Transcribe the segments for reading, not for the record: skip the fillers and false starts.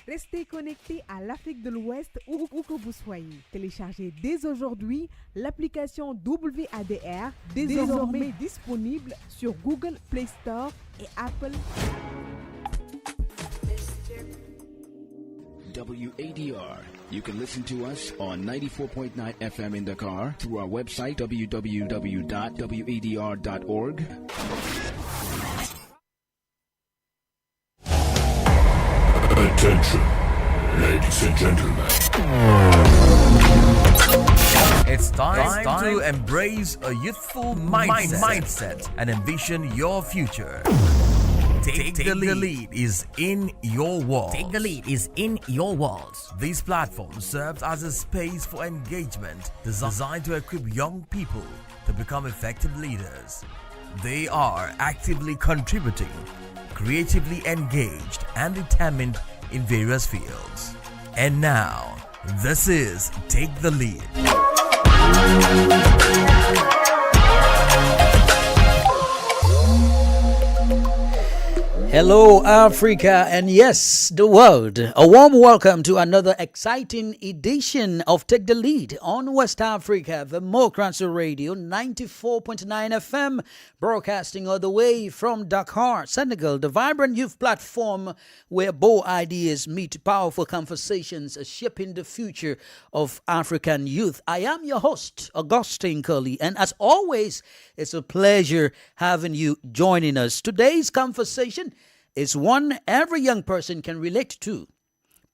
Restez connectés à l'Afrique de l'Ouest où que vous soyez. Téléchargez dès aujourd'hui l'application WADR, désormais disponible sur Google Play Store et Apple. WADR. You can listen to us on 94.9 FM in Dakar through our website www.wadr.org. Attention, ladies and gentlemen. It's time to embrace a youthful mindset and envision your future. Take the lead is in your walls. Take the lead is in your walls. This platform serves as a space for engagement designed to equip young people to become effective leaders. They are actively contributing, creatively engaged, and determined in various fields. And now, this is Take the Lead. Hello, Africa, and yes, the world. A warm welcome to another exciting edition of Take the Lead on West Africa, the Democracy Radio 94.9 FM, broadcasting all the way from Dakar, Senegal, the vibrant youth platform where bold ideas meet powerful conversations shaping the future of African youth. I am your host, Augustine Curley, and as always, it's a pleasure having you joining us. Today's conversation is one every young person can relate to.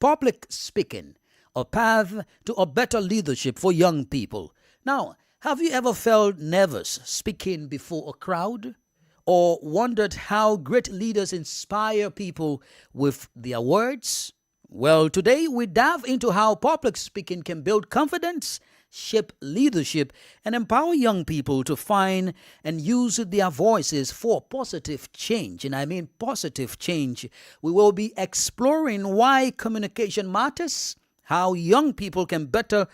Public speaking, a path to a better leadership for young people. Now, have you ever felt nervous speaking before a crowd? Or wondered how great leaders inspire people with their words? Well, today we dive into how public speaking can build confidence, shape leadership, and empower young people to find and use their voices for positive change. And I mean positive change. We will be exploring why communication matters, how young people can better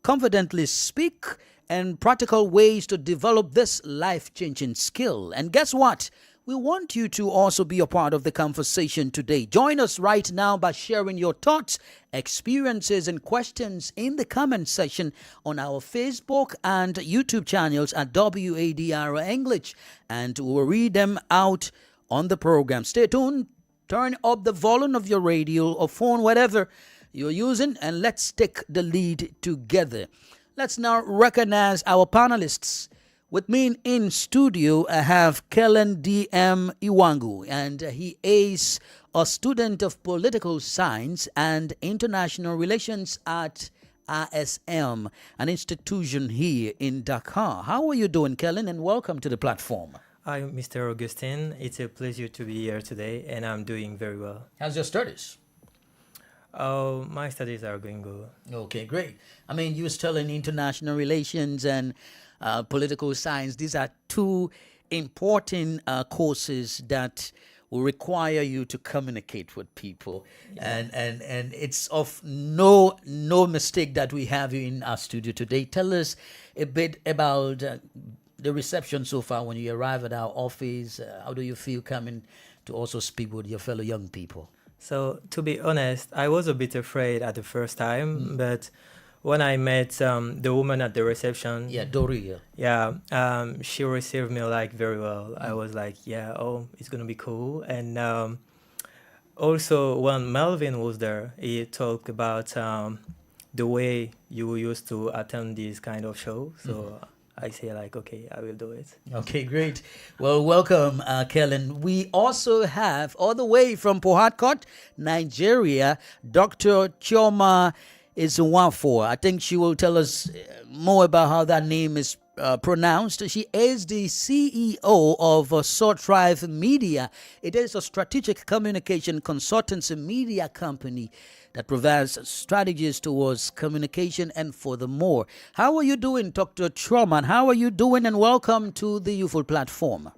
confidently speak, and practical ways to develop this life-changing skill. And guess what? We want you to also be a part of the conversation today. Join us right now by sharing your thoughts, experiences, and questions in the comment section on our Facebook and YouTube channels at WADR English, and we'll read them out on the program. Stay tuned. Turn up the volume of your radio or phone, whatever you're using, and let's take the lead together. Let's now recognize our panelists. With me in studio, I have Kellen D.M. Iwangu, and he is a student of political science and international relations at ISM, an institution here in Dakar. How are you doing, Kellen, and welcome to the platform. Hi, Mr. Augustine. It's a pleasure to be here today, and I'm doing very well. How's your studies? Oh, my studies are going good. Okay, great. I mean, you were studying international relations and political science. These are two important courses that will require you to communicate with people. Yeah. And it's of no mistake that we have you in our studio today. Tell us a bit about the reception so far when you arrive at our office. How do you feel coming to also speak with your fellow young people? So, to be honest, I was a bit afraid at the first time, but when I met the woman at the reception, Doria, she received me like very well. I was like, it's gonna be cool. And also when Melvin was there, he talked about the way you used to attend these kind of shows. So I say like, okay, I will do it. Okay, great. Well, welcome, Kellen. We also have all the way from Port Harcourt, Nigeria, Dr. Chioma Izuwafo. I think she will tell us more about how that name is pronounced. She is the CEO of Salt Drive Media. It is a strategic communication consultancy media company that provides strategies towards communication and furthermore. How are you doing, Dr. Troman? How are you doing? And welcome to the Youthful Platform.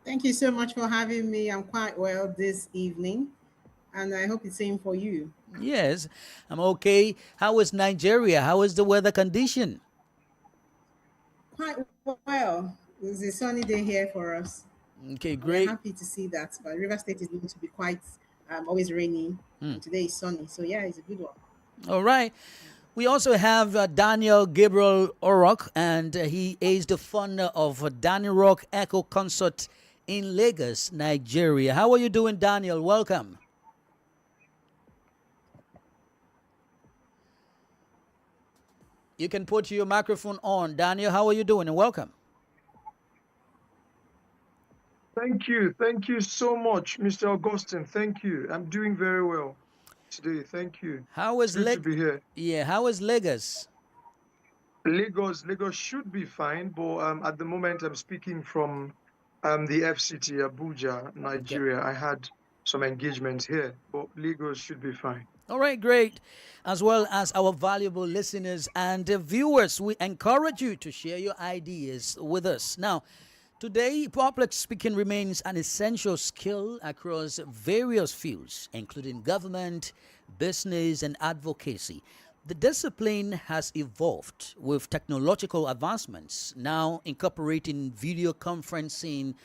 Thank you so much for having me. I'm quite well this evening, and I hope it's same for you. Yes, I'm okay. How is Nigeria? How is the weather condition? Quite well. It's a sunny day here for us. Okay, great. We're happy to see that. But River State is going to be quite always raining. And today is sunny. So yeah, it's a good one. All right. We also have Daniel Gabriel Orok, and he is the founder of Daniel Rock Echo Concert in Lagos, Nigeria. How are you doing, Daniel? Welcome. You can put your microphone on. Daniel, how are you doing? And welcome. Thank you. Thank you so much, Mr. Augustine. Thank you. I'm doing very well today. Thank you. How is It's good to be here. Yeah, how is Lagos? Lagos should be fine, but at the moment I'm speaking from the FCT, Abuja, Okay. Nigeria. I had some engagements here, but Lagos should be fine. All right, great. As well as our valuable listeners and viewers, we encourage you to share your ideas with us. Now, today, public speaking remains an essential skill across various fields, including government, business, and advocacy. The discipline has evolved with technological advancements, now incorporating video conferencing,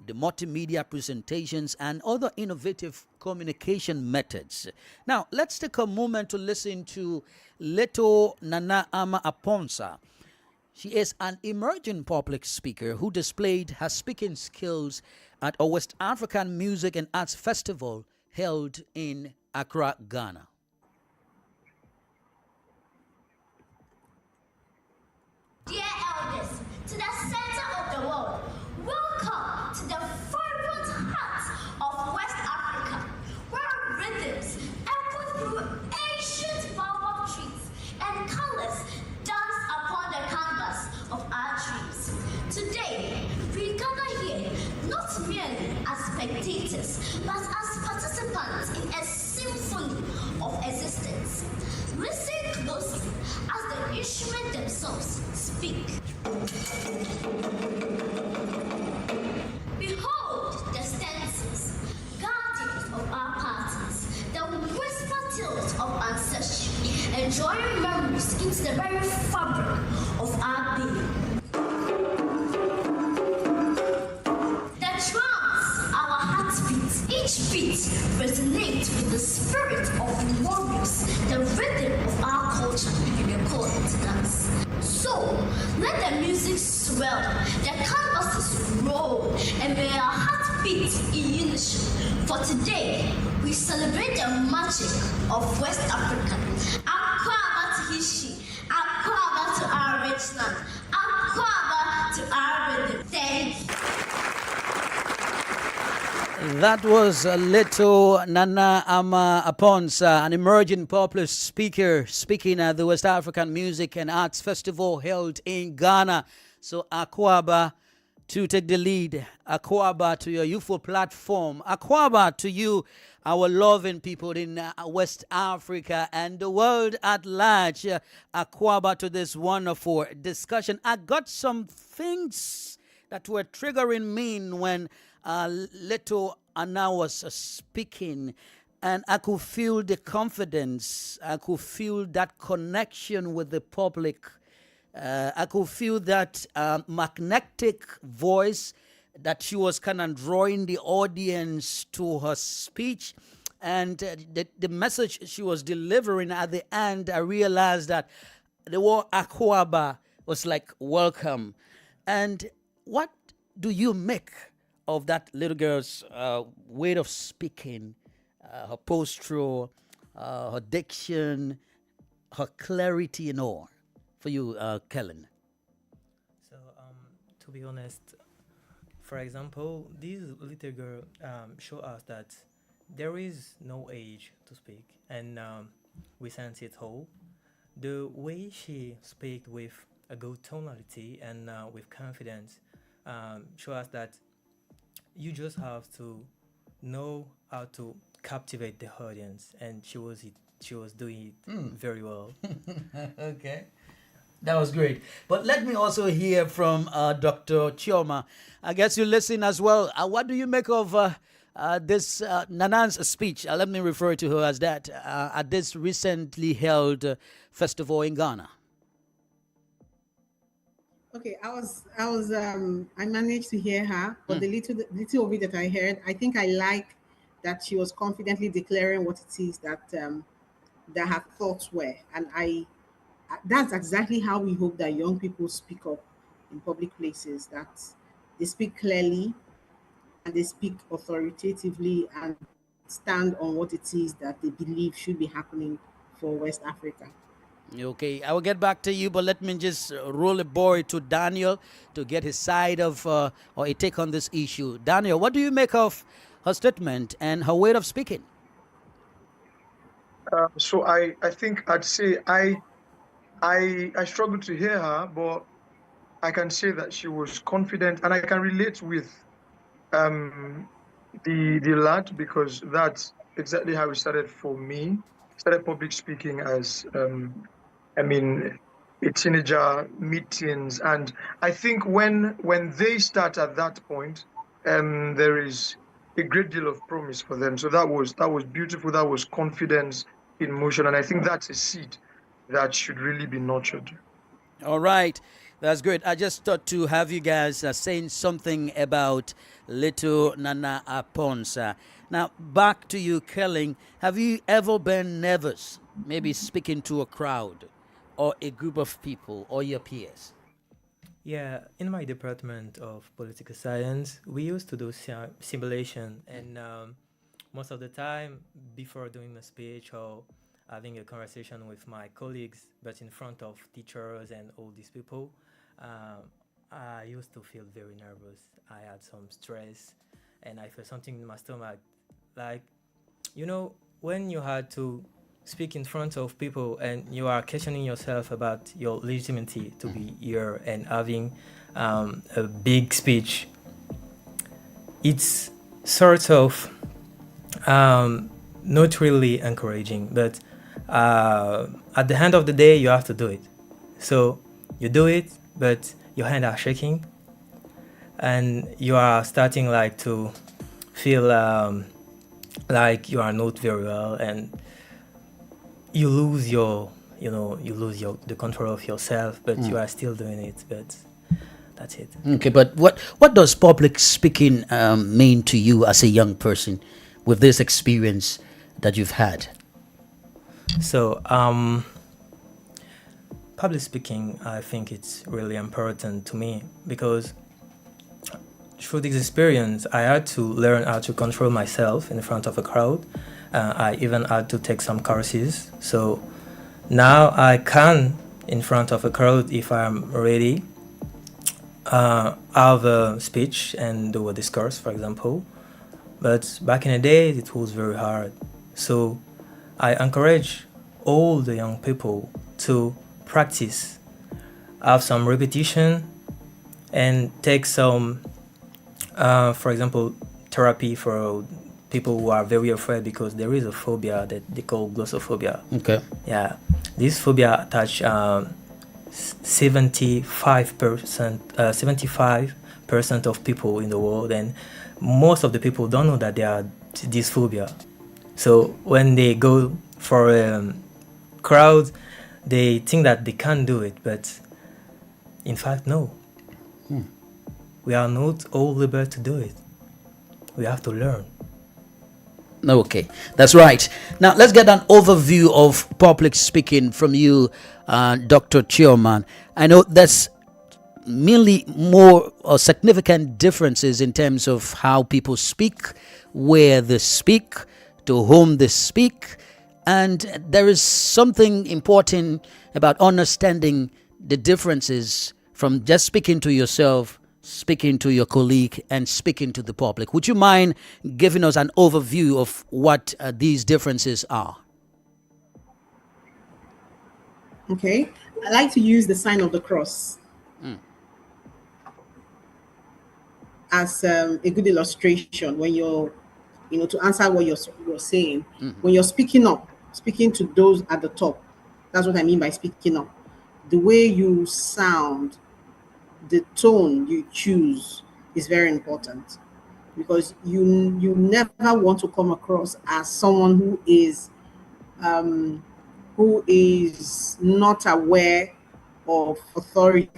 the multimedia presentations, and other innovative communication methods. Now, let's take a moment to listen to Leto Nana Ama Aponsa. She is an emerging public speaker who displayed her speaking skills at a West African Music and Arts Festival held in Accra, Ghana. Dear elders, to the center of the world, welcome to the vibrant heart of West Africa, where rhythms echo through ancient baobab trees and colors dance upon the canvas of our dreams. Today, we gather here not merely as spectators, but as participants in a symphony of existence. Listen closely as the instruments themselves speak. Behold the stanzas, guardians of our parties, that whisper tales of ancestry and drawing memories into the very fabric of our being. The drums, our heartbeats, each beat resonates with the spirit of the warriors, the rhythm of our culture, and the call to dance. So, let the music swell, the canvases roll, and may our hearts beat in unison. For today, we celebrate the magic of West Africa. Akwaba to history, Akwaba to our rich land, Akwaba to our rhythm. Thank you. That was Leto Nana Ama Aponsa, an emerging popular speaker speaking at the West African Music and Arts Festival held in Ghana. So Akwaba to take the lead, Akwaba to your youthful platform, Akwaba to you, our loving people in West Africa and the world at large. Akwaba to this wonderful discussion. I got some things that were triggering me when Leto Anna was speaking, and I could feel the confidence. I could feel that connection with the public. I could feel that magnetic voice that she was kind of drawing the audience to her speech. And the message she was delivering at the end, I realized that the word Akwaba was like welcome. And what do you make of that little girl's way of speaking, her posture, her diction, her clarity and all? For you, Kellen. So, to be honest, for example, this little girl show us that there is no age to speak, and we sense it all. The way she speaks with a good tonality and with confidence show us that you just have to know how to captivate the audience, and she was doing it very well. Okay. That was great. But let me also hear from Dr. Chioma. I guess you listen as well. What do you make of this Nanan's speech? Let me refer to her as that at this recently held festival in Ghana. Okay, I managed to hear her, but the little of it that I heard, I think I like that she was confidently declaring what it is that that her thoughts were. And that's exactly how we hope that young people speak up in public places, that they speak clearly and they speak authoritatively and stand on what it is that they believe should be happening for West Africa. Okay, I will get back to you, but let me just roll a board to Daniel to get his side of or a take on this issue. Daniel, what do you make of her statement and her way of speaking? So I think I'd say I struggle to hear her, but I can say that she was confident, and I can relate with the lad, because that's exactly how it started for me. Started public speaking as I mean, a teenager, mid-teens, and I think when they start at that point, there is a great deal of promise for them. So that was beautiful. That was confidence in motion, and I think that's a seed that should really be nurtured. All right, that's great. I just thought to have you guys saying something about little Nana Aponsa. Now, back to you, Kelling. Have you ever been nervous, maybe speaking to a crowd or a group of people or your peers? Yeah, in my department of political science, we used to do simulation, and most of the time, before doing a speech or having a conversation with my colleagues, but in front of teachers and all these people, I used to feel very nervous. I had some stress, and I felt something in my stomach. Like, you know, when you had to speak in front of people and you are questioning yourself about your legitimacy to be here and having a big speech, it's sort of not really encouraging, but at the end of the day, you have to do it. So you do it, but your hands are shaking, and you are starting like to feel like you are not very well, and you lose the control of yourself, but you are still doing it. But that's it. Okay, but what does public speaking mean to you as a young person with this experience that you've had? So, public speaking, I think it's really important to me, because through this experience, I had to learn how to control myself in front of a crowd. I even had to take some courses. So now I can, in front of a crowd, if I'm ready, have a speech and do a discourse, for example. But back in the day, it was very hard. So I encourage all the young people to practice, have some repetition, and take some, for example, therapy for people who are very afraid, because there is a phobia that they call glossophobia. Okay. Yeah, this phobia attach 75% of people in the world, and most of the people don't know that they are this phobia. So when they go for a crowd, they think that they can't do it, but in fact, no. We are not all able to do it. We have to learn. Okay, that's right. Now let's get an overview of public speaking from you, Dr. Chioma. I know there's mainly more or significant differences in terms of how people speak, where they speak, to whom they speak, and there is something important about understanding the differences from just speaking to yourself, speaking to your colleague, and speaking to the public. Would you mind giving us an overview of what these differences are? Okay, I like to use the sign of the cross as a good illustration when you're, to answer what you're saying. When you're speaking up, speaking to those at the top, that's what I mean by speaking up. The way you sound, the tone you choose is very important, because you never want to come across as someone who is not aware of authority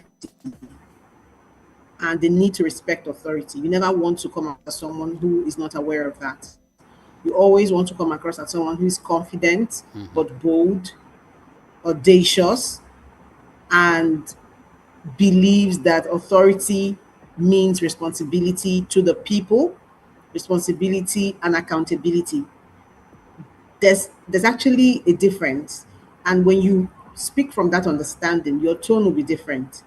and the need to respect authority. You never want to come across as someone who is not aware of that. You always want to come across as someone who is confident, but bold, audacious, and believes that authority means responsibility to the people, responsibility and accountability. There's actually a difference, and when you speak from that understanding, your tone will be different,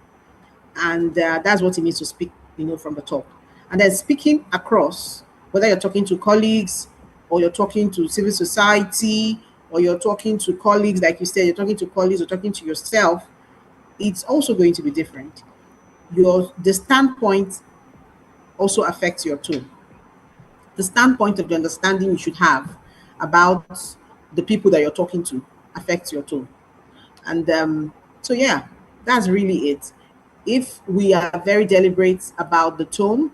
and that's what it means to speak, from the top. And then speaking across, whether you're talking to colleagues, or you're talking to civil society, or you're talking to colleagues, like you said, you're talking to colleagues or talking to yourself, it's also going to be different. The standpoint also affects your tone. The standpoint of the understanding you should have about the people that you're talking to affects your tone. And so, yeah, that's really it. If we are very deliberate about the tone,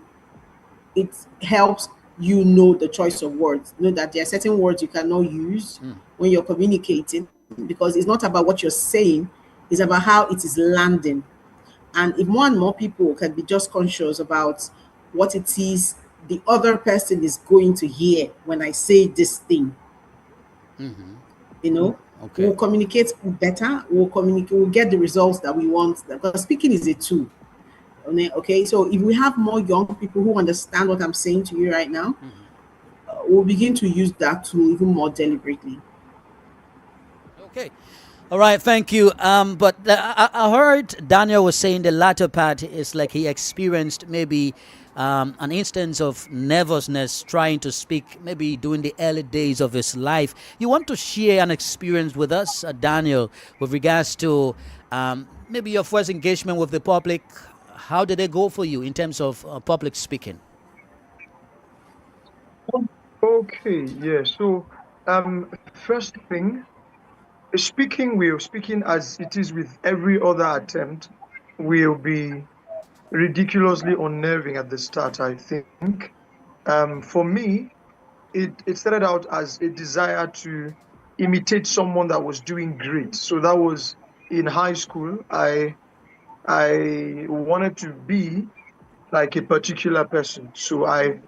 it helps you know the choice of words. Know that there are certain words you cannot use when you're communicating, because it's not about what you're saying, it's about how it is landing. And if more and more people can be just conscious about what it is the other person is going to hear when I say this thing, we'll communicate better, we'll get the results that we want, because speaking is a tool. Okay, so if we have more young people who understand what I'm saying to you right now, we'll begin to use that tool even more deliberately. Okay. All right, thank you. But I heard Daniel was saying the latter part is like he experienced maybe an instance of nervousness trying to speak, maybe during the early days of his life. You want to share an experience with us, Daniel, with regards to maybe your first engagement with the public? How did it go for you in terms of public speaking? Okay, yeah. So, first thing, speaking as it is with every other attempt, will be ridiculously unnerving at the start, I think. For me, it started out as a desire to imitate someone that was doing great. So that was in high school. I wanted to be like a particular person. So I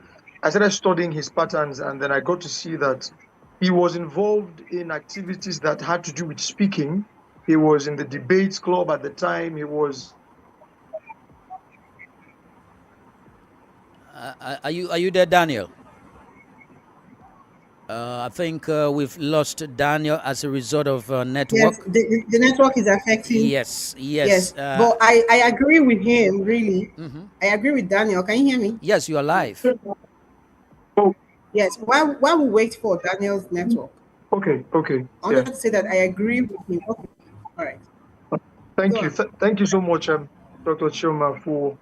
started studying his patterns, and then I got to see that he was involved in activities that had to do with speaking. He was in the debates club at the time. He was. Are you there, Daniel? I think we've lost Daniel as a result of network. Yes, the network is affecting. Yes. But I agree with him, really. I agree with Daniel. Can you hear me? Yes, you are live. Oh, Yes. While we wait for Daniel's network. okay. I wanted to say that I agree with him. Okay. All right. Thank you. Thank you so much, Dr. Choma, for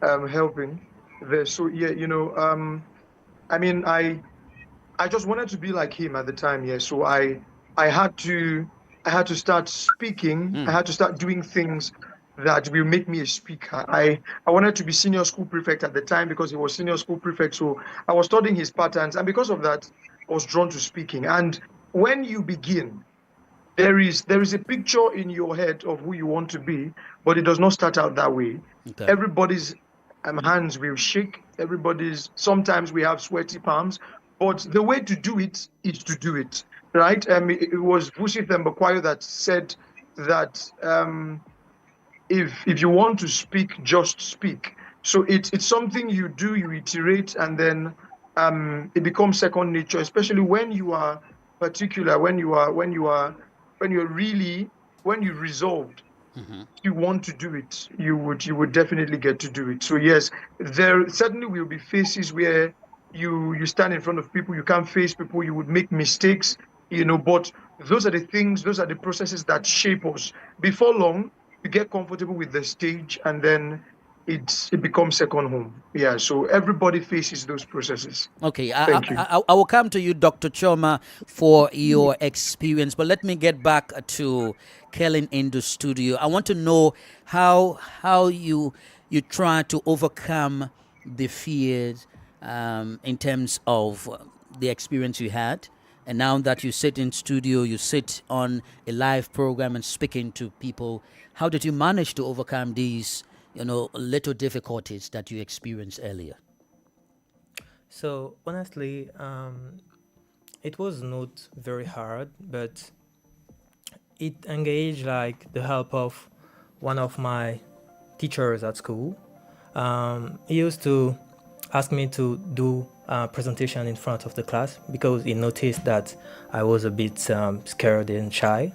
helping there. So yeah, I mean, I just wanted to be like him at the time. Yeah. So I had to start speaking. I had to start doing things that will make me a speaker. I wanted to be senior school prefect at the time because he was senior school prefect. So I was studying his patterns, and because of that, I was drawn to speaking. And when you begin, there is a picture in your head of who you want to be, but it does not start out that way. Okay. Everybody's hands will shake. Sometimes we have sweaty palms, but the way to do it is to do it, right? It was Vusi Thembekwayo that said that if you want to speak, just speak. So it's something you do, you iterate, and then it becomes second nature, especially when you are particular, when you resolved, you want to do it, you would definitely get to do it. So yes, there certainly will be phases where you stand in front of people, you can't face people, you would make mistakes, but those are the processes that shape us. Before long, you get comfortable with the stage, and then it becomes second home. Yeah, so everybody faces those processes. Okay, I will come to you, Dr. Choma, for your experience, but let me get back to Kellen in the studio. I want to know how you try to overcome the fears in terms of the experience you had. And now that you sit in studio, you sit on a live program and speaking to people, how did you manage to overcome these, little difficulties that you experienced earlier? So honestly, it was not very hard, but it engaged like the help of one of my teachers at school. He used to ask me to do a presentation in front of the class because he noticed that I was a bit scared and shy.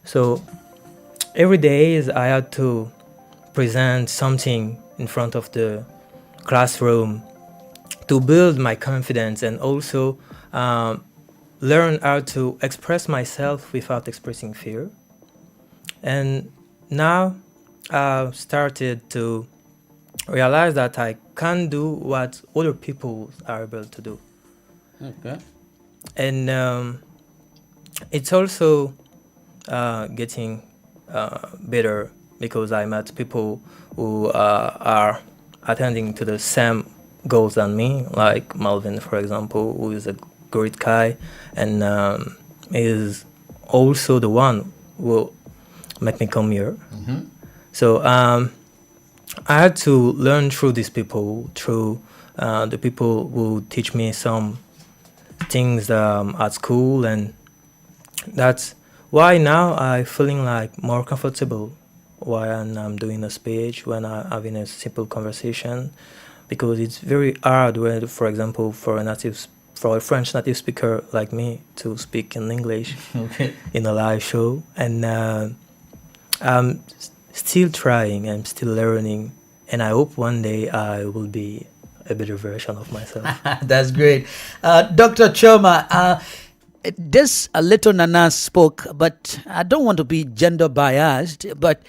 So every day I had to present something in front of the classroom to build my confidence and also learn how to express myself without expressing fear. And now I've started to realize that I can do what other people are able to do. Okay. And it's also getting better because I met people who are attending to the same goals than me, like Malvin, for example, who is a great guy and is also the one who make me come here. Mm-hmm. So I had to learn through these people, through the people who teach me some things at school, and that's why now I'm feeling like more comfortable when I'm doing a speech, when I'm having a simple conversation, because it's very hard when, for example, for a French native speaker like me to speak in English in a live show. And I'm still trying, I'm still learning, and I hope one day I will be a better version of myself. That's great. Dr. Choma, this little Nana spoke, but I don't want to be gender biased, but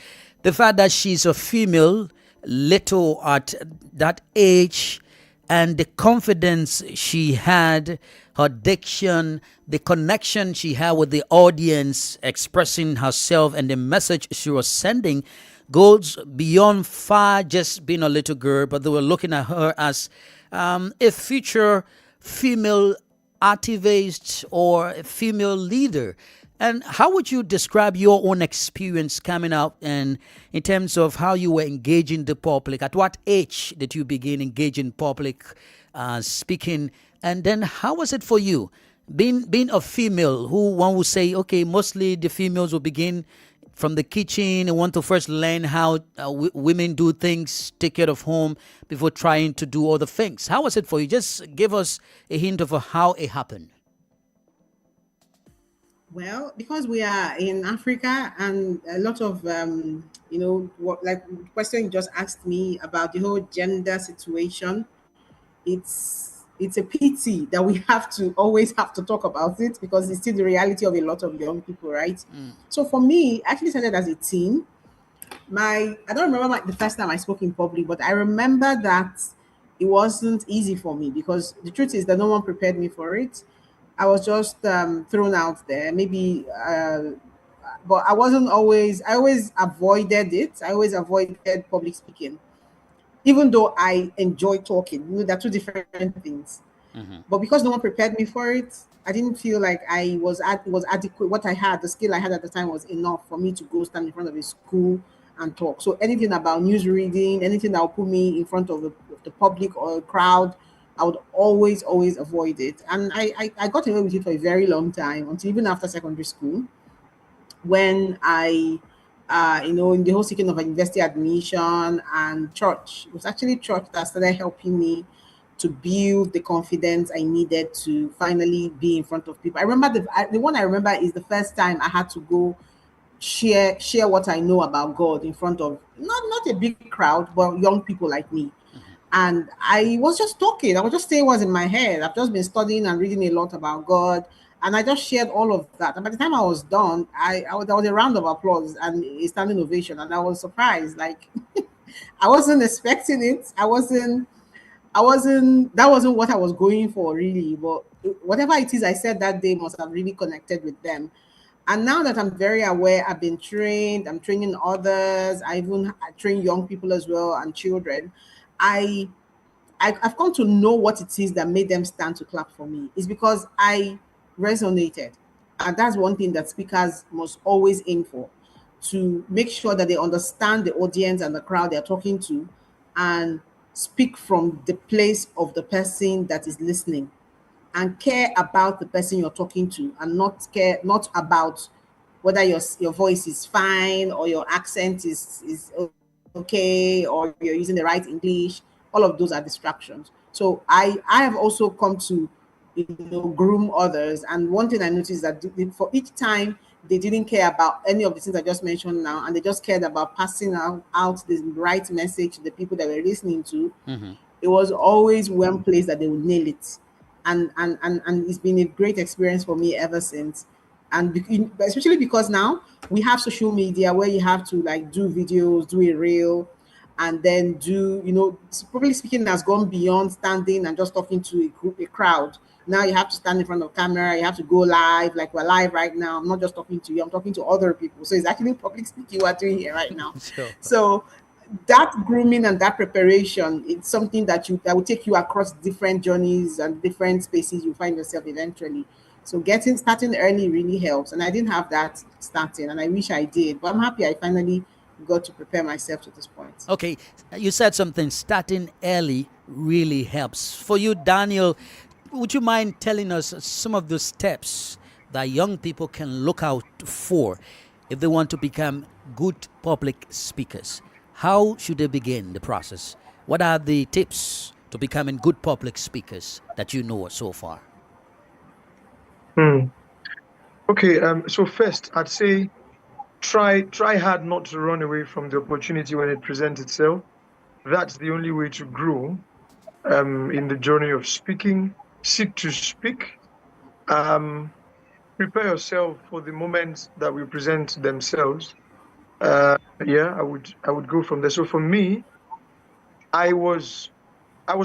the fact that she's a female, little at that age, and the confidence she had, her diction, the connection she had with the audience, expressing herself, and the message she was sending goes beyond far just being a little girl, but they were looking at her as a future female activist or a female leader. And how would you describe your own experience coming out and in terms of how you were engaging the public? At what age did you begin engaging public speaking? And then how was it for you? Being a female, who one would say, okay, mostly the females will begin from the kitchen and want to first learn how women do things, take care of home before trying to do other things. How was it for you? Just give us a hint of how it happened. Well, because we are in Africa and a lot of, what like the question you just asked me about the whole gender situation, it's a pity that we always have to talk about it because it's still the reality of a lot of young people, right? So for me, I actually started as a teen. I don't remember the first time I spoke in public, but I remember that it wasn't easy for me because the truth is that no one prepared me for it. I was just thrown out there, maybe, but I always avoided it. I always avoided public speaking, even though I enjoy talking. They're two different things. Mm-hmm. But because no one prepared me for it, I didn't feel like it was adequate. What I had, the skill I had at the time was enough for me to go stand in front of a school and talk. So anything about news reading, anything that would put me in front of the public or a crowd, I would always avoid it. And I got away with it for a very long time, until even after secondary school, when I, in the whole seeking of a university admission and church. It was actually church that started helping me to build the confidence I needed to finally be in front of people. I remember the one I remember is the first time I had to go share what I know about God in front of not a big crowd, but young people like me. And I was just talking. I was just saying what's in my head. I've just been studying and reading a lot about God. And I just shared all of that. And by the time I was done, there was a round of applause and a standing ovation. And I was surprised. Like, I wasn't expecting it. That wasn't what I was going for, really. But whatever it is I said that day must have really connected with them. And now that I'm very aware, I've been trained, I'm training others. I train young people as well and children. I've come to know what it is that made them stand to clap for me. It's because I resonated. And that's one thing that speakers must always aim for, to make sure that they understand the audience and the crowd they're talking to and speak from the place of the person that is listening. and care about the person you're talking to, and not about whether your voice is fine or your accent is okay or you're using the right English. All of those are distractions. So I have also come to groom others, and one thing I noticed that for each time they didn't care about any of the things I just mentioned now, and they just cared about passing out the right message to the people that were listening to. It was always one place that they would nail it, and it's been a great experience for me ever since. And especially because now we have social media where you have to like do videos, do a reel, and then do, public speaking has gone beyond standing and just talking to a crowd. Now you have to stand in front of camera, you have to go live, like we're live right now. I'm not just talking to you, I'm talking to other people. So it's actually public speaking we're doing here right now. Sure. So that grooming and that preparation, it's something that will take you across different journeys and different spaces you find yourself eventually. So starting early really helps. And I didn't have that starting, and I wish I did, but I'm happy I finally got to prepare myself to this point. Okay, you said something, starting early really helps. For you, Daniel, would you mind telling us some of the steps that young people can look out for if they want to become good public speakers? How should they begin the process? What are the tips to becoming good public speakers that you know so far? Okay, so first I'd say try hard not to run away from the opportunity when it presents itself. That's the only way to grow in the journey of speaking. Seek to speak. Prepare yourself for the moments that will present themselves. I would go from there. So for me, I was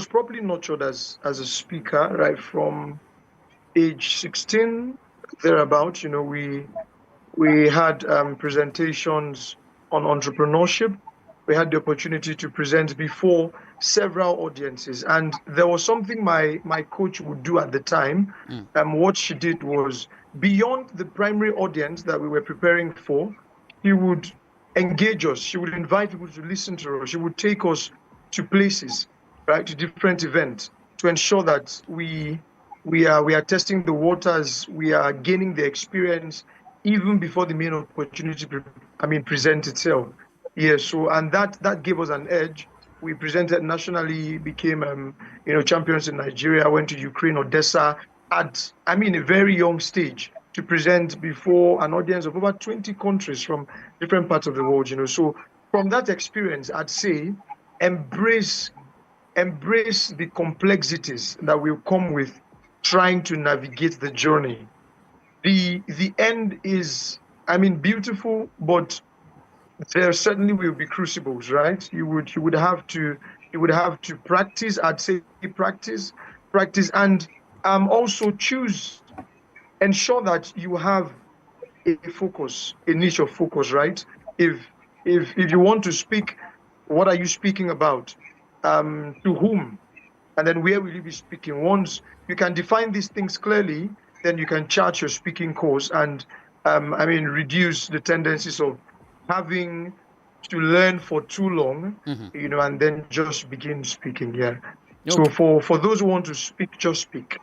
properly nurtured as a speaker right from age 16 thereabout. We had presentations on entrepreneurship. We had the opportunity to present before several audiences, and there was something my coach would do at the time. What she did was, beyond the primary audience that we were preparing for, she would engage us. She would invite people to listen to us. She would take us to places, right, to different events, to ensure that we are testing the waters. We are gaining the experience even before the main opportunity presents itself. So and that gave us an edge. We presented nationally, became champions in Nigeria, went to Ukraine, Odessa at a very young stage to present before an audience of over 20 countries from different parts of the world. So from that experience, I'd say embrace the complexities that will come with trying to navigate the journey. The end is beautiful, but there certainly will be crucibles, right? You would have to practice. I'd say practice, and also ensure that you have a focus, a niche of focus, right? If you want to speak, what are you speaking about? To whom? And then where will you be speaking? Once you can define these things clearly, then you can chart your speaking course and reduce the tendencies of having to learn for too long, and then just begin speaking. Okay. So for those who want to speak, just speak.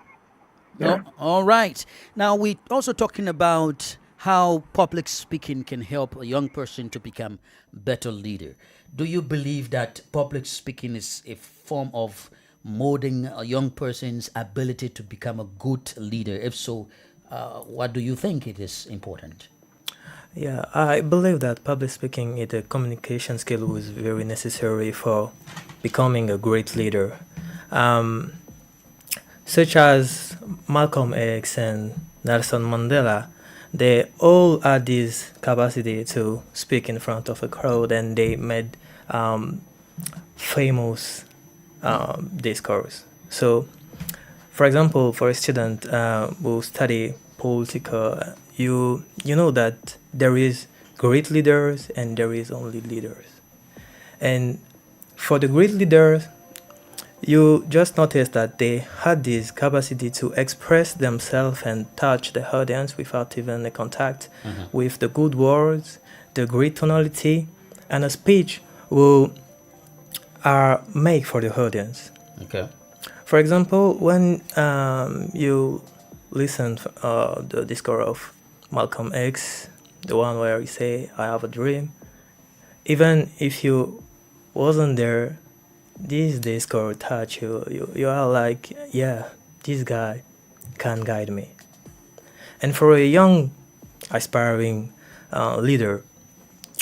Yeah. All right. Now we're also talking about how public speaking can help a young person to become a better leader. Do you believe that public speaking is a form of molding a young person's ability to become a good leader? If so, what do you think it is important? Yeah, I believe that public speaking is a communication skill who is very necessary for becoming a great leader. Such as Malcolm X and Nelson Mandela, they all had this capacity to speak in front of a crowd, and they made famous discourse. So, for example, for a student who study political, you know that there is great leaders and there is only leaders. And for the great leaders, you just notice that they had this capacity to express themselves and touch the audience without even a contact with the good words, the great tonality, and a speech will make for the audience. Okay. For example, when you listen the discourse of Malcolm X, the one where he say, "I have a dream," even if you wasn't there, this discourse touch you. You are like, yeah, this guy can guide me. And for a young, aspiring leader,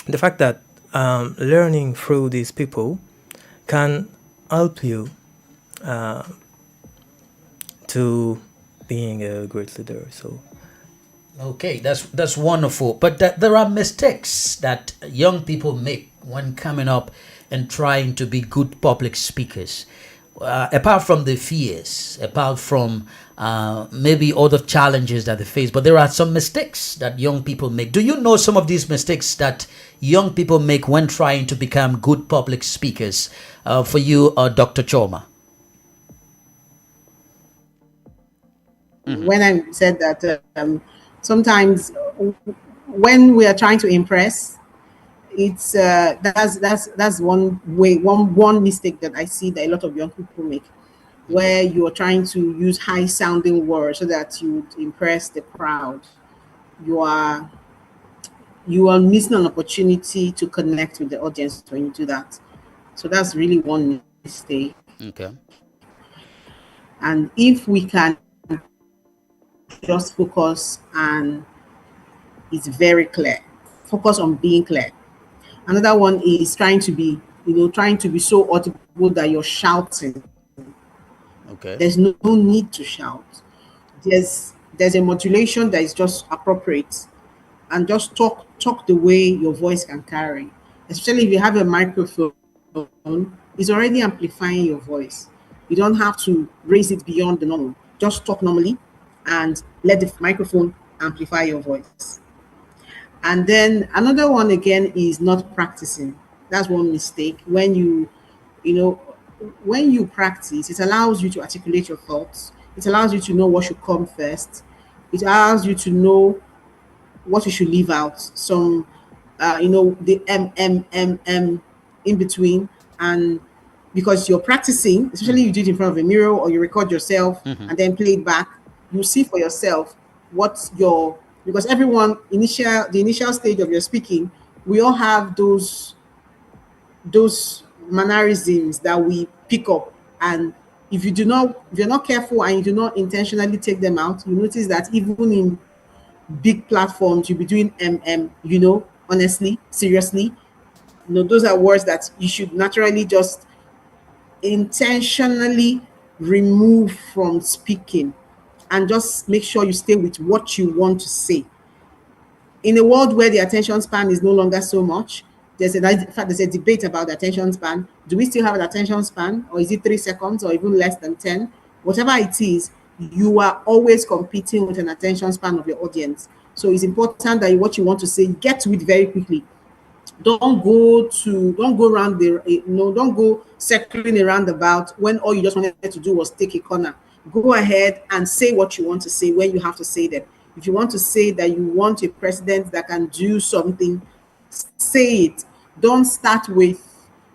the fact that learning through these people can help you to being a great leader. So, okay, that's wonderful. But there are mistakes that young people make when coming up and trying to be good public speakers. Apart from the fears, apart from maybe other challenges that they face, but there are some mistakes that young people make. Do you know some of these mistakes that young people make when trying to become good public speakers? For you, Dr. Choma. When I said that sometimes when we are trying to impress, it's that's one way, one mistake that I see that a lot of young people make, where you are trying to use high sounding words so that you impress the crowd. You are missing an opportunity to connect with the audience when you do that. So that's really one mistake. Okay. And if we can just focus, and it's very clear, focus on being clear. Another one is trying to be so audible that you're shouting. Okay. There's no need to shout. There's a modulation that is just appropriate, and just talk the way your voice can carry. Especially if you have a microphone, it's already amplifying your voice. You don't have to raise it beyond the normal. Just talk normally and let the microphone amplify your voice. And then another one again is not practicing. That's one mistake. When you practice, it allows you to articulate your thoughts. It allows you to know what should come first. It allows you to know what you should leave out. Some, the in between. And because you're practicing, especially you do it in front of a mirror or you record yourself and then play it back, you see for yourself because everyone the initial stage of your speaking, we all have those mannerisms that we pick up, and if you're not careful and you do not intentionally take them out, you notice that even in big platforms you'll be doing honestly, seriously, those are words that you should naturally just intentionally remove from speaking, and just make sure you stay with what you want to say. In a world where the attention span is no longer so much, there's a debate about the attention span. Do we still have an attention span, or is it 3 seconds or even less than 10? Whatever it is, you are always competing with an attention span of your audience. So it's important that what you want to say, get to it very quickly. Don't go circling around about when all you just wanted to do was take a corner. Go ahead and say what you want to say when you have to say them. If you want to say that you want a president that can do something, say it. Don't start with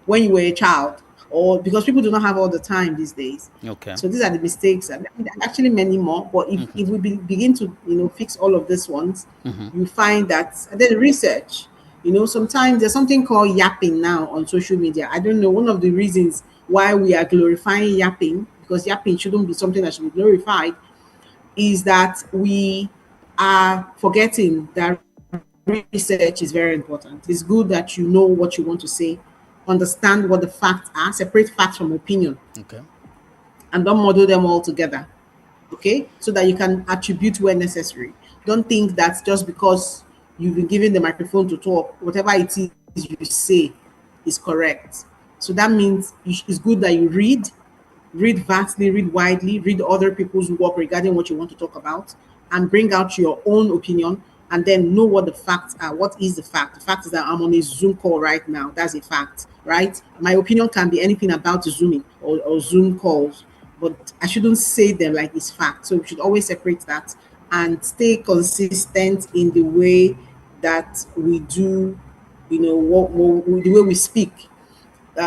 when you were a child, or because people do not have all the time these days. Okay. So these are the mistakes, and actually many more. But if we begin to fix all of these ones, you find that. And then research. Sometimes there's something called yapping now on social media. I don't know, one of the reasons why we are glorifying yapping, because yapping shouldn't be something that should be glorified, is that we are forgetting that research is very important. It's good that you know what you want to say, understand what the facts are, separate facts from opinion. Okay. And don't model them all together. Okay? So that you can attribute where necessary. Don't think that just because you've been given the microphone to talk, whatever it is you say is correct. So that means it's good that you read vastly, read widely, read other people's work regarding what you want to talk about, and bring out your own opinion, and then know what the facts are. What is the fact? The fact is that I'm on a Zoom call right now. That's a fact, right? My opinion can be anything about Zooming or Zoom calls, but I shouldn't say them like it's fact. So we should always separate that and stay consistent in the way that we do, the way we speak.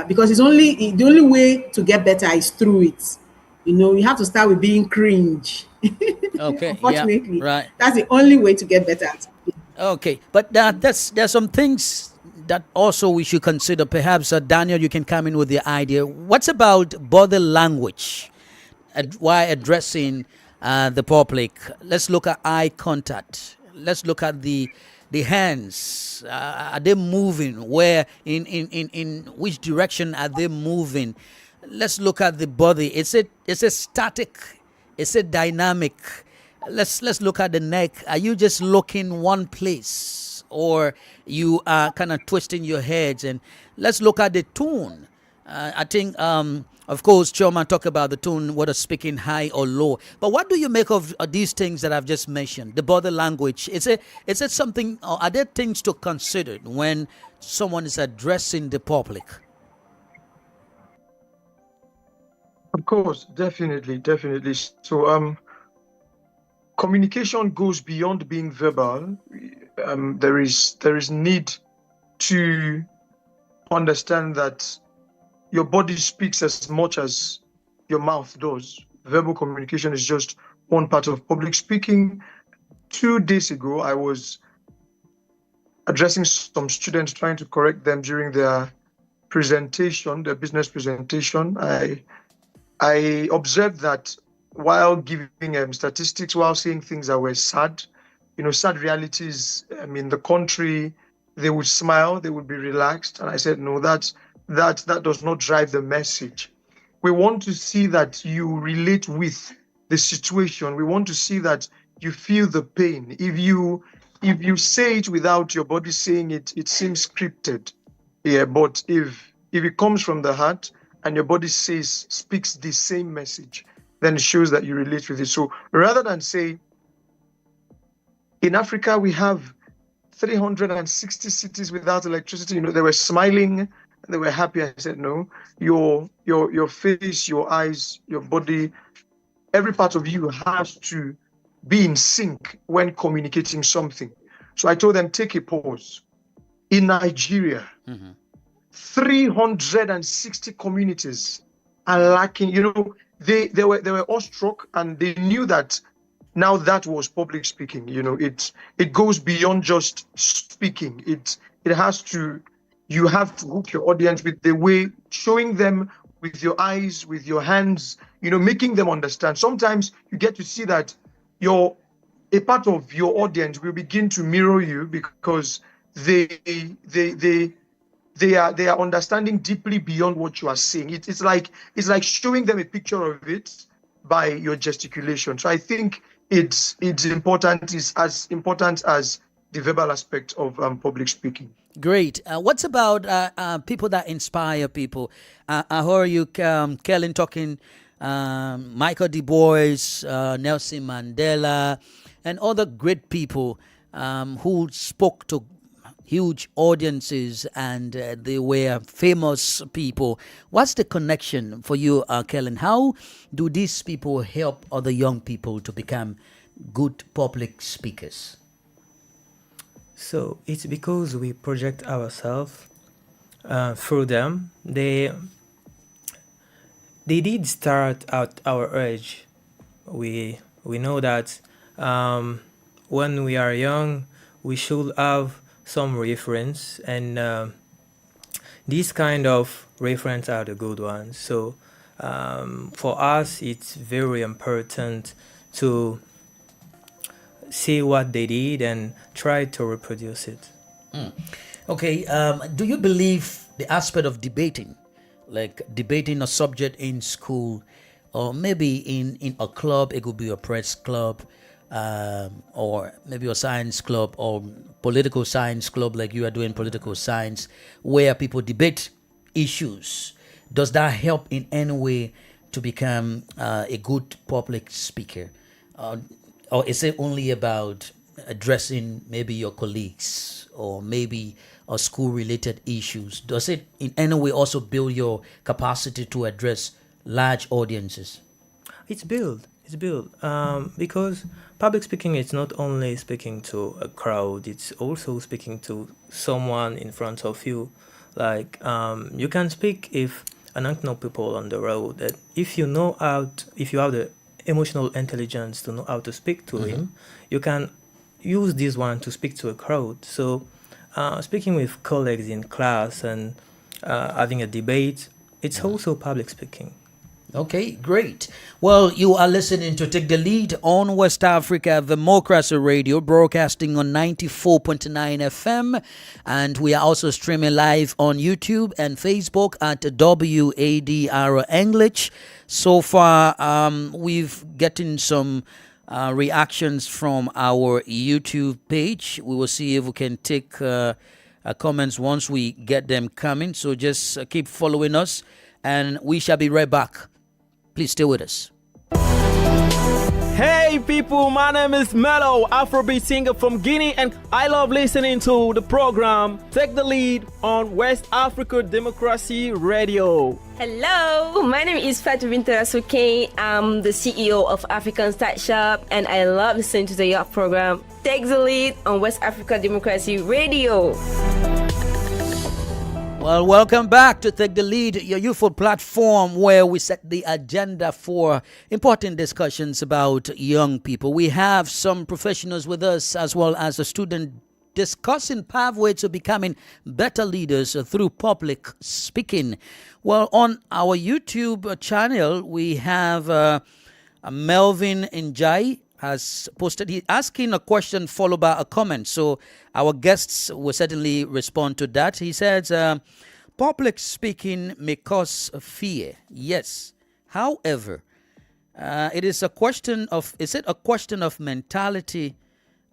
Because the only way to get better is through it. You have to start with being cringe. Okay, yeah, Unfortunately, right. that's the only way to get better at it. Okay, but there's some things that also we should consider. Perhaps Daniel, you can come in with the idea. What's about body language while addressing the public? Let's look at eye contact. Let's look at the hands. Are they moving? Where in which direction are they moving? Let's look at the body. Is it static? Is it dynamic? Let's look at the neck. Are you just looking one place, or you are kind of twisting your heads? And let's look at the tone. I think, of course, Choma talked about the tone, whether speaking high or low. But what do you make of these things that I've just mentioned? The body language. Is it something, or are there things to consider when someone is addressing the public? Of course, definitely. So, communication goes beyond being verbal. There is need to understand that your body speaks as much as your mouth does. Verbal communication is just one part of public speaking. 2 days ago, I was addressing some students, trying to correct them during their presentation, their business presentation. I observed that while giving statistics, while saying things that were sad, sad realities, the country, they would smile, they would be relaxed. And I said, no, that does not drive the message. We want to see that you relate with the situation. We want to see that you feel the pain. If you say it without your body saying it, it seems scripted. Yeah, but if it comes from the heart and your body speaks the same message, then it shows that you relate with it. So rather than say, in Africa, we have 360 cities without electricity, they were smiling, they were happy. I said, no, your face, your eyes, your body, every part of you has to be in sync when communicating something. So I told them, take a pause. In Nigeria, 360 communities are lacking. They were awestruck, and they knew that now that was public speaking. It goes beyond just speaking. It has to. You have to hook your audience with the way, showing them with your eyes, with your hands, making them understand. Sometimes you get to see that a part of your audience will begin to mirror you because they are understanding deeply beyond what you are saying. It's like showing them a picture of it by your gesticulation. So I think it's important. It's as important as the verbal aspect of public speaking. Great. What's about people that inspire people? I heard you, Kellen, talking Michael Du Bois, Nelson Mandela, and other great people who spoke to huge audiences, and they were famous people. What's the connection for you, Kellen? How do these people help other young people to become good public speakers? So it's because we project ourselves through them. They did start at our age. We know that when we are young, we should have some reference, and these kind of reference are the good ones. So for us, it's very important to see what they did and try to reproduce it. Okay, do you believe the aspect of debating, like debating a subject in school, or maybe in a club, it could be a press club, or maybe a science club or political science club, like you are doing political science, where people debate issues? Does that help in any way to become a good public speaker? Or is it only about addressing maybe your colleagues or maybe school-related issues? Does it in any way also build your capacity to address large audiences? It's built. Because public speaking is not only speaking to a crowd, it's also speaking to someone in front of you. Like you can speak if and unknown people on the road. And if you know if you have the emotional intelligence to know how to speak to him, you can use this one to speak to a crowd. So speaking with colleagues in class and having a debate, it's also public speaking. Okay, great. Well, you are listening to Take the Lead on West Africa Democracy Radio, broadcasting on 94.9 FM. And we are also streaming live on YouTube and Facebook at WADR English. So far, we've gotten some reactions from our YouTube page. We will see if we can take comments once we get them coming. So just keep following us, and we shall be right back. Please stay with us. Hey people, my name is Mello, Afrobeat singer from Guinea, and I love listening to the program Take the Lead on West Africa Democracy Radio. Hello, my name is Fatou Bintou Asuke. I'm the CEO of African Start Shop, and I love listening to your program Take the Lead on West Africa Democracy Radio. Well, welcome back to Take the Lead, your youthful platform where we set the agenda for important discussions about young people. We have some professionals with us as well as a student discussing pathways to becoming better leaders through public speaking. Well, on our YouTube channel, we have Melvin Njai has posted, he asking a question followed by a comment. So our guests will certainly respond to that. He says, public speaking may cause fear. Yes. However, is it a question of mentality,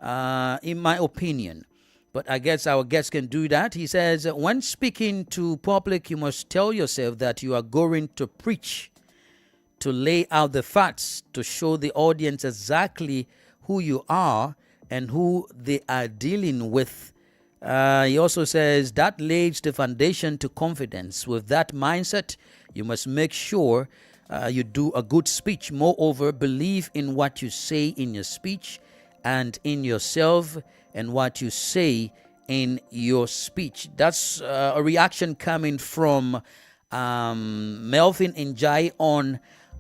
in my opinion? But I guess our guests can do that. He says, when speaking to public, you must tell yourself that you are going to preach, to lay out the facts, to show the audience exactly who you are and who they are dealing with. He also says that lays the foundation to confidence. With that mindset, you must make sure you do a good speech. Moreover, believe in what you say in your speech and in yourself and what you say in your speech. That's a reaction coming from Melvin Njai on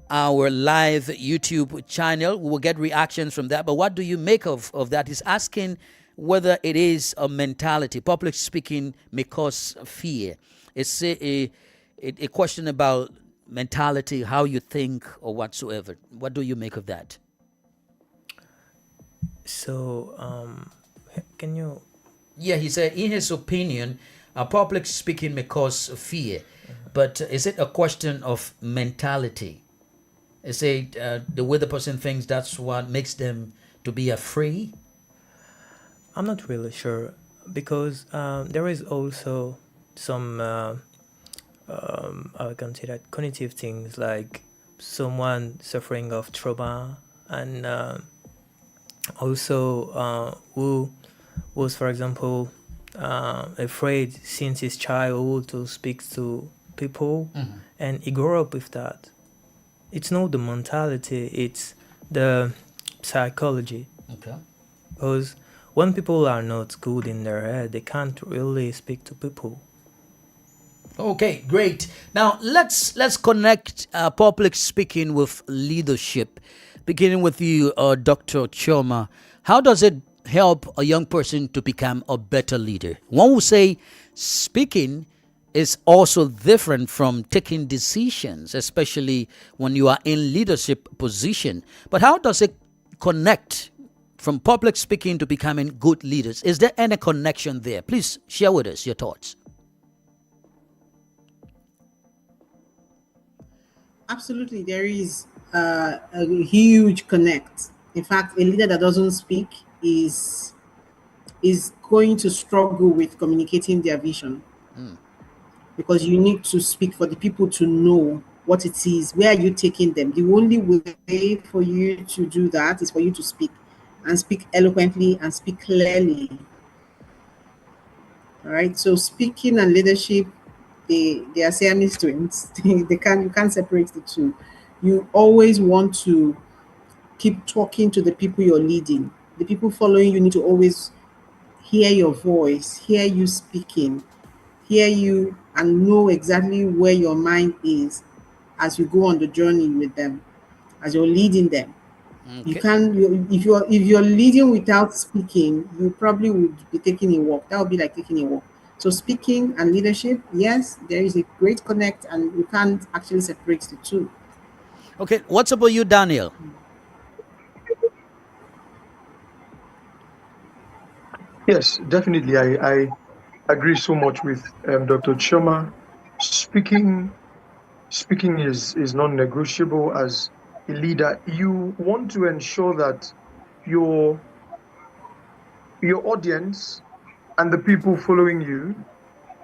our live YouTube channel. We will get reactions from that. But what do you make of that? He's asking whether it is a mentality. Public speaking may cause fear. It's a question about mentality, how you think or whatsoever. What do you make of that? So, can you... Yeah, he said, in his opinion, public speaking may cause fear. But is it a question of mentality? Is it the way the person thinks that's what makes them to be afraid? I'm not really sure, because there is also some, I can say that, cognitive things, like someone suffering of trauma, and also who was, for example, afraid since his childhood to speak to people, and he grew up with that. It's not the mentality, it's the psychology. Okay. Because when people are not good in their head, they can't really speak to people. Okay, great. Now let's connect public speaking with leadership. Beginning with you, Dr. Choma. How does it help a young person to become a better leader? One will say speaking is also different from taking decisions, especially when you are in leadership position. But how does it connect from public speaking to becoming good leaders? Is there any connection there? Please share with us your thoughts. Absolutely, there is a huge connect. In fact, a leader that doesn't speak is going to struggle with communicating their vision. Because you need to speak for the people to know what it is. Where are you taking them? The only way for you to do that is for you to speak, and speak eloquently and speak clearly. All right. So speaking and leadership, they are Siamese twins. You can't separate the two. You always want to keep talking to the people you're leading. The people following you need to always hear your voice, hear you speaking, hear you and know exactly where your mind is as you go on the journey with them, as you're leading them. You can't, if you're leading without speaking, you probably would be taking a walk. That would be like taking a walk. So speaking and leadership, yes, there is a great connect, and you can't actually separate the two. Okay, what's about you, Daniel? Yes, definitely. I agree so much with Dr. Choma. Speaking is non-negotiable as a leader. You want to ensure that your audience and the people following you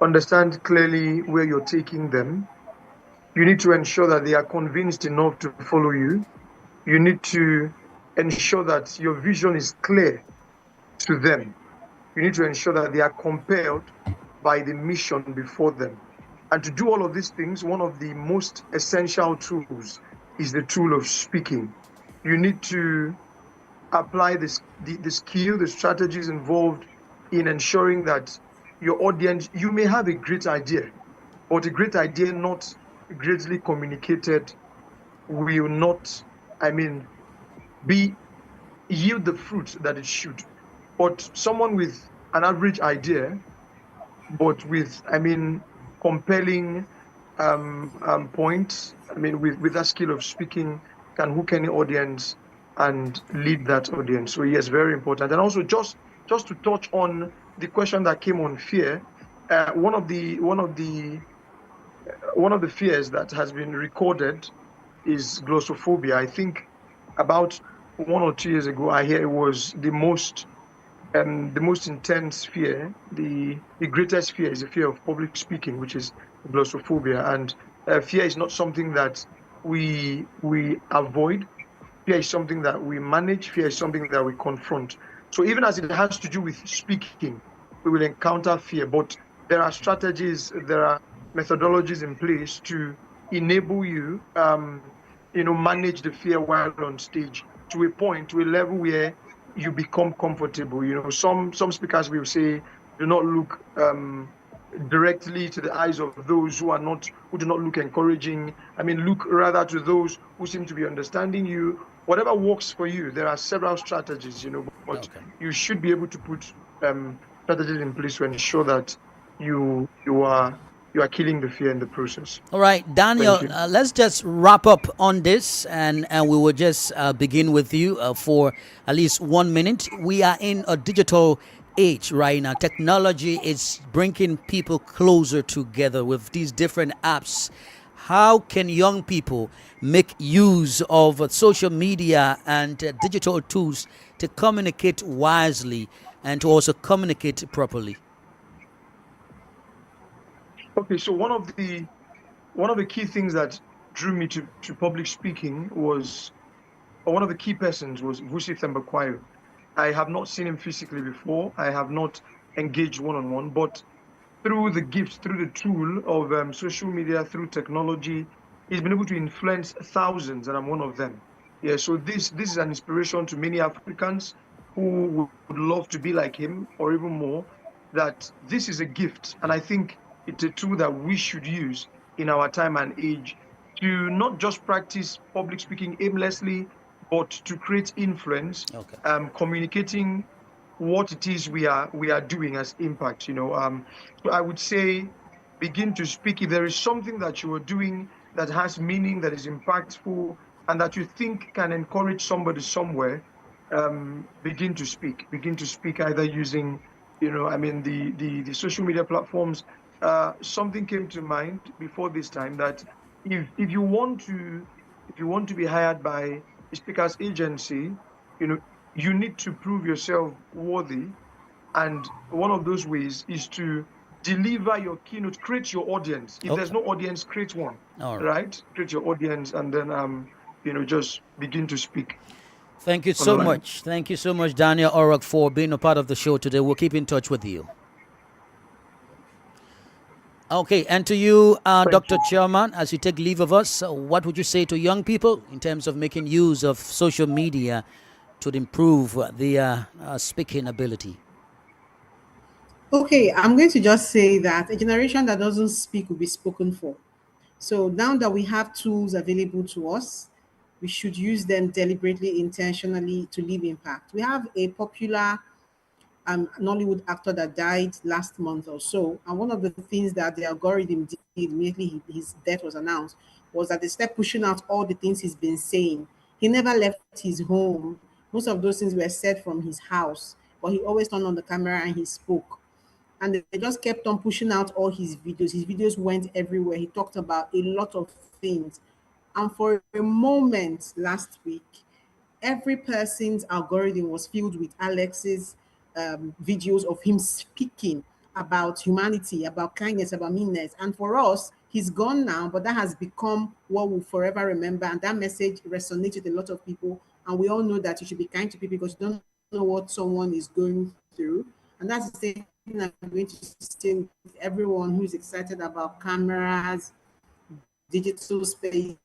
understand clearly where you're taking them. You need to ensure that they are convinced enough to follow you. You need to ensure that your vision is clear to them. You need to ensure that they are compelled by the mission before them. And to do all of these things, one of the most essential tools is the tool of speaking. You need to apply the skill, the strategies involved in ensuring that your audience, you may have a great idea, but a great idea not greatly communicated will not, yield the fruit that it should. But someone with an average idea, but with, compelling points, with that skill of speaking, can hook any audience and lead that audience. So yes, very important. And also just to touch on the question that came on fear, one of the fears that has been recorded is glossophobia. I think about 1 or 2 years ago, I hear it was the most intense fear, the greatest fear is the fear of public speaking, which is glossophobia. And fear is not something that we avoid. Fear is something that we manage. Fear is something that we confront. So even as it has to do with speaking, we will encounter fear, but there are strategies, there are methodologies in place to enable you, manage the fear while on stage to a point, to a level where you become comfortable. Some speakers will say, do not look directly to the eyes of those who do not look encouraging. Look rather to those who seem to be understanding you. Whatever works for you. There are several strategies, but you should be able to put strategies in place to ensure that you are killing the fear in the process. All right, Daniel, let's just wrap up on this, and we will just begin with you for at least 1 minute. We are in a digital age right now. Technology is bringing people closer together with these different apps. How can young people make use of social media and digital tools to communicate wisely and to also communicate properly? Okay, so one of the key things that drew me to public speaking was, or one of the key persons was Vusi Thembekwayo. I have not seen him physically before. I have not engaged one-on-one, but through the gifts, through the tool of social media, through technology, he's been able to influence thousands, and I'm one of them. Yeah, so this is an inspiration to many Africans who would love to be like him, or even more, that this is a gift. And I think it's a tool that we should use in our time and age to not just practice public speaking aimlessly, but to create influence, communicating what it is we are doing as impact. So I would say, begin to speak. If there is something that you are doing that has meaning, that is impactful, and that you think can encourage somebody somewhere, begin to speak. Begin to speak either using, the social media platforms. Something came to mind before this time that if you want to be hired by a speaker's agency, you need to prove yourself worthy, and one of those ways is to deliver your keynote, create your audience. If there's no audience, create one. Right? Create your audience, and then just begin to speak. Thank you so much. Thank you so much, Daniel Orok, for being a part of the show today. We'll keep in touch with you. Okay, and to you, Dr. Chairman, as you take leave of us, what would you say to young people in terms of making use of social media to improve their speaking ability? Okay, I'm going to just say that a generation that doesn't speak will be spoken for. So now that we have tools available to us, we should use them deliberately, intentionally to leave impact. We have a popular Nollywood actor that died last month or so. And one of the things that the algorithm did immediately his death was announced was that they started pushing out all the things he's been saying. He never left his home. Most of those things were said from his house, but he always turned on the camera and he spoke. And they just kept on pushing out all his videos. His videos went everywhere. He talked about a lot of things. And for a moment last week, every person's algorithm was filled with Alex's videos of him speaking about humanity, about kindness, about meanness. And for us, he's gone now, but that has become what we'll forever remember. And that message resonates with a lot of people. And we all know that you should be kind to people because you don't know what someone is going through. And that's the same thing I'm going to say with everyone who's excited about cameras, digital spaces.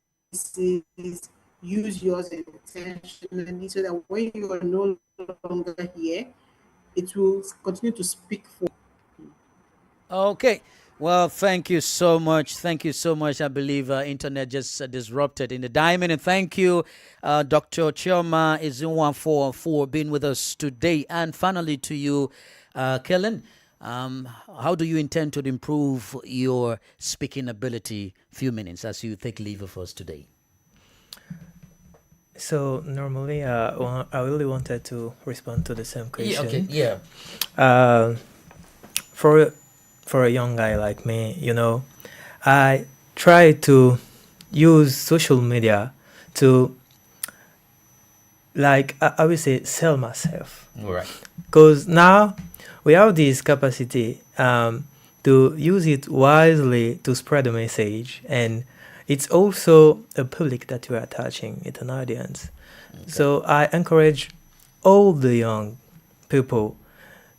Use yours intentionally so that when you are no longer here, it will continue to speak for. Okay. Well, thank you so much. Thank you so much. I believe internet just disrupted in the diamond. And thank you, Dr. Chioma Izunwa, for being with us today. And finally to you, Kellen, how do you intend to improve your speaking ability? Few minutes as you take leave of us today. So normally, I really wanted to respond to the same question. Yeah, okay, For a young guy like me, I try to use social media to, like, I would say, sell myself. All right. Because now we have this capacity to use it wisely to spread a message, and it's also a public that you are touching. It's an audience. Okay. So I encourage all the young people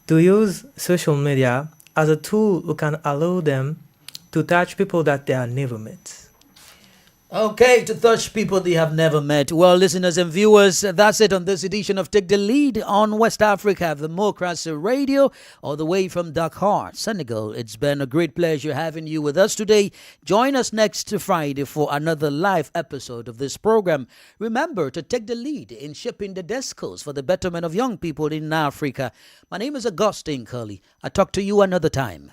to use social media as a tool who can allow them to touch people that they have never met. Okay, to touch people they have never met. Well, listeners and viewers, that's it on this edition of Take the Lead on West Africa, Democracy Radio, all the way from Dakar, Senegal. It's been a great pleasure having you with us today. Join us next Friday for another live episode of this program. Remember to take the lead in shaping the discourse for the betterment of young people in Africa. My name is Augustine Curley. I'll talk to you another time.